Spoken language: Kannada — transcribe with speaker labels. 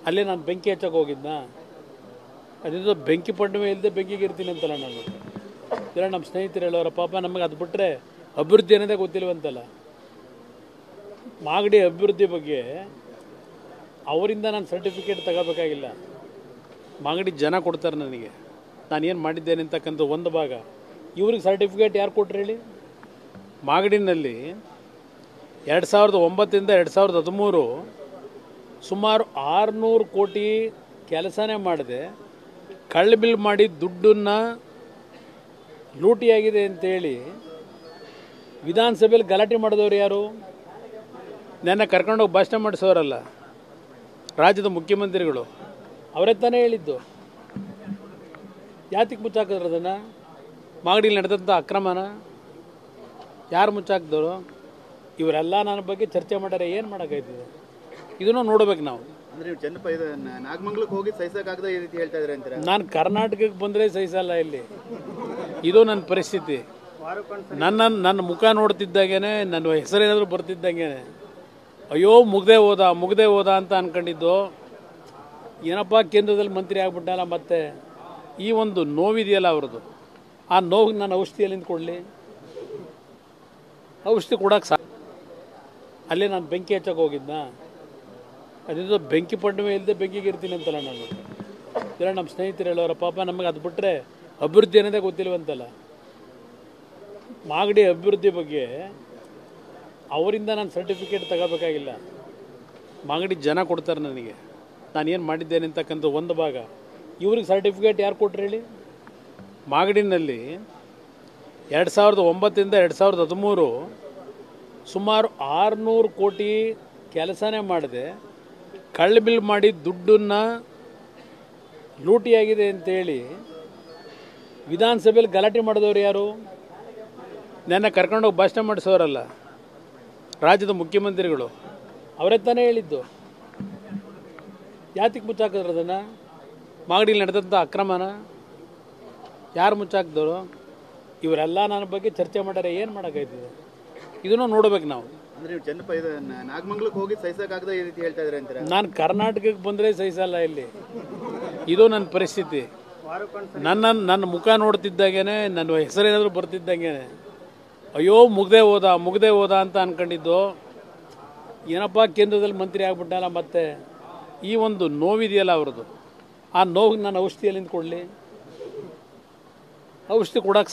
Speaker 1: ಅಲ್ಲೇ ನಾನು ಬೆಂಕಿ ಹಚ್ಚಕ್ಕೆ ಹೋಗಿದ್ನ. ಅದರಿಂದ ಬೆಂಕಿ ಪಂಡಮೆ ಇಲ್ಲದೆ ಬೆಂಕಿಗೆ ಇರ್ತೀನಿ ಅಂತಲ್ಲ ನಾನು. ಇಲ್ಲ ನಮ್ಮ ಸ್ನೇಹಿತರು ಹೇಳೋರ ಪಾಪ ನಮಗೆ ಅದು ಬಿಟ್ಟರೆ ಅಭಿವೃದ್ಧಿ ಅನ್ನೋದೇ ಗೊತ್ತಿಲ್ವಂತಲ್ಲ. ಮಾಗಡಿ ಅಭಿವೃದ್ಧಿ ಬಗ್ಗೆ ಅವರಿಂದ ನಾನು ಸರ್ಟಿಫಿಕೇಟ್ ತಗೋಬೇಕಾಗಿಲ್ಲ. ಮಾಗಡಿ ಜನ ಕೊಡ್ತಾರೆ ನನಗೆ, ನಾನೇನು ಮಾಡಿದ್ದೇನೆ ಅಂತಕ್ಕಂಥ ಒಂದು ಭಾಗ. ಇವ್ರಿಗೆ ಸರ್ಟಿಫಿಕೇಟ್ ಯಾರು ಕೊಟ್ಟರು ಹೇಳಿ? ಮಾಗಡಿನಲ್ಲಿ 2009 2013 ಸುಮಾರು 600 ಕೋಟಿ ಕೆಲಸನೇ ಮಾಡಿದೆ. ಕಳ್ಳ ಬಿಲ್ ಮಾಡಿ ದುಡ್ಡನ್ನು ಲೂಟಿಯಾಗಿದೆ ಅಂತೇಳಿ ವಿಧಾನಸಭೆಯಲ್ಲಿ ಗಲಾಟೆ ಮಾಡಿದವರು ಯಾರು? ನನ್ನ ಕರ್ಕೊಂಡೋಗಿ ಭಾಷಣ ಮಾಡಿಸೋರಲ್ಲ ರಾಜ್ಯದ ಮುಖ್ಯಮಂತ್ರಿಗಳು, ಅವರೇ ತಾನೇ ಹೇಳಿದ್ದು. ಯಾತಿಗೆ ಮುಚ್ಚಾಕಿದ್ರು ಅದನ್ನು? ಮಾಗಡಿಯಲ್ಲಿ ನಡೆದಂಥ ಅಕ್ರಮನ ಯಾರು ಮುಚ್ಚಾಕಿದವರು? ಇವರೆಲ್ಲ ನನ್ನ ಬಗ್ಗೆ ಚರ್ಚೆ ಮಾಡ್ಯಾರೆ. ಏನು ಮಾಡೋಕ್ಕಾಯ್ತದೆ? ಇದನ್ನು ನೋಡ್ಬೇಕು ನಾವು.
Speaker 2: ಅಂದ್ರೆ ನಾಗಮಂಗಲಕ್ಕೆ ಹೋಗಿ ಸಹಿಸಕ್ಕಾಗದ ಈ ರೀತಿ ಹೇಳ್ತಾ ಇದ್ರೆ ಅಂತಾರೆ.
Speaker 1: ನಾನು ಕರ್ನಾಟಕಕ್ಕೆ ಬಂದರೆ ಸಹಿಸಲ್ಲ ಇಲ್ಲಿ. ಇದು ನನ್ನ ಪರಿಸ್ಥಿತಿ. ನನ್ನ ಮುಖ ನೋಡ್ತಿದ್ದಾಗೇನೆ, ನನ್ನ ಹೆಸರೇನಾದರೂ ಬರ್ತಿದ್ದಂಗೆ ಅಯ್ಯೋ ಮುಗ್ದೇ ಹೋದ ಅಂತ ಅನ್ಕೊಂಡಿದ್ದು. ಏನಪ್ಪ ಕೇಂದ್ರದಲ್ಲಿ ಮಂತ್ರಿ ಆಗ್ಬಿಟ್ಟಲ್ಲ, ಮತ್ತೆ ಈ ಒಂದು ನೋವಿದೆಯಲ್ಲ ಅವ್ರದ್ದು, ಆ ನೋವಿಗೆ ನಾನು ಔಷಧಿಯಲ್ಲಿಂದ ಕೊಡಲಿ? ಔಷಧಿ ಕೊಡೋಕೆ ಅಲ್ಲೇ ನಾನು ಬೆಂಕಿ ಹಚ್ಚಕ್ಕೆ ಹೋಗಿದ್ನ. ಅದರಿಂದ ಬೆಂಕಿ ಪಂಡಮೆ ಇಲ್ಲದೆ ಬೆಂಕಿಗೆ ಇರ್ತೀನಿ ಅಂತಲ್ಲ ನಾನು. ಇಲ್ಲ ನಮ್ಮ ಸ್ನೇಹಿತರು ಹೇಳೋರ ಪಾಪ ನಮಗೆ ಅದು ಬಿಟ್ಟರೆ ಅಭಿವೃದ್ಧಿ ಅನ್ನೋದೇ ಗೊತ್ತಿಲ್ವಂತಲ್ಲ. ಮಾಗಡಿ ಅಭಿವೃದ್ಧಿ ಬಗ್ಗೆ ಅವರಿಂದ ನಾನು ಸರ್ಟಿಫಿಕೇಟ್ ತಗೋಬೇಕಾಗಿಲ್ಲ. ಮಾಗಡಿ ಜನ ಕೊಡ್ತಾರೆ ನನಗೆ, ನಾನೇನು ಮಾಡಿದ್ದೇನೆ ಅಂತಕ್ಕಂಥ ಒಂದು ಭಾಗ. ಇವ್ರಿಗೆ ಸರ್ಟಿಫಿಕೇಟ್ ಯಾರು ಕೊಟ್ಟರು ಹೇಳಿ? ಮಾಗಡಿನಲ್ಲಿ 2009 2013 ಸುಮಾರು 600 ಕೋಟಿ ಕೆಲಸನೇ ಮಾಡಿದೆ. ಕಳ್ಳ ಬಿಲ್ ಮಾಡಿ ದುಡ್ಡನ್ನು ಲೂಟಿಯಾಗಿದೆ ಅಂತೇಳಿ ವಿಧಾನಸಭೆಯಲ್ಲಿ ಗಲಾಟೆ ಮಾಡಿದವರು ಯಾರು? ನನ್ನ ಕರ್ಕೊಂಡೋಗಿ ಭಾಷಣ ಮಾಡಿಸೋರಲ್ಲ ರಾಜ್ಯದ ಮುಖ್ಯಮಂತ್ರಿಗಳು, ಅವರೇ ತಾನೇ ಹೇಳಿದ್ದು. ಯಾತಿಗೆ ಮುಚ್ಚಾಕಿದ್ರು ಅದನ್ನು? ಮಾಗಡಿಯಲ್ಲಿ ನಡೆದಂಥ ಅಕ್ರಮನ ಯಾರು ಮುಚ್ಚಾಕಿದವರು? ಇವರೆಲ್ಲ ನನ್ನ ಬಗ್ಗೆ ಚರ್ಚೆ ಮಾಡ್ಯಾರೆ. ಏನು ಮಾಡೋಕ್ಕಾಯ್ತದೆ? ಇದನ್ನು ನೋಡ್ಬೇಕು ನಾವು.
Speaker 2: ಅಂದ್ರೆ ನಾಗಮಂಗಲಕ್ಕೆ ಹೋಗಿ ಸಹಿಸಕ್ಕಾಗದ ಈ ರೀತಿ ಹೇಳ್ತಾ ಇದ್ರೆ ಅಂತಾರೆ.
Speaker 1: ನಾನು ಕರ್ನಾಟಕಕ್ಕೆ ಬಂದರೆ ಸಹಿಸಲ್ಲ ಇಲ್ಲಿ. ಇದು ನನ್ನ ಪರಿಸ್ಥಿತಿ. ನನ್ನ ಮುಖ ನೋಡ್ತಿದ್ದಾಗೇನೆ, ನನ್ನ ಹೆಸರೇನಾದರೂ ಬರ್ತಿದ್ದಂಗೆ ಅಯ್ಯೋ ಮುಗ್ದೇ ಹೋದ ಅಂತ ಅನ್ಕೊಂಡಿದ್ದು. ಏನಪ್ಪ ಕೇಂದ್ರದಲ್ಲಿ ಮಂತ್ರಿ ಆಗ್ಬಿಟ್ಟಲ್ಲ, ಮತ್ತೆ ಈ ಒಂದು ನೋವಿದೆಯಲ್ಲ ಅವ್ರದ್ದು, ಆ ನೋವಿಗೆ ನಾನು ಔಷಧಿಯಲ್ಲಿಂದ ಕೊಡಲಿ? ಔಷಧಿ ಕೊಡೋಕೆ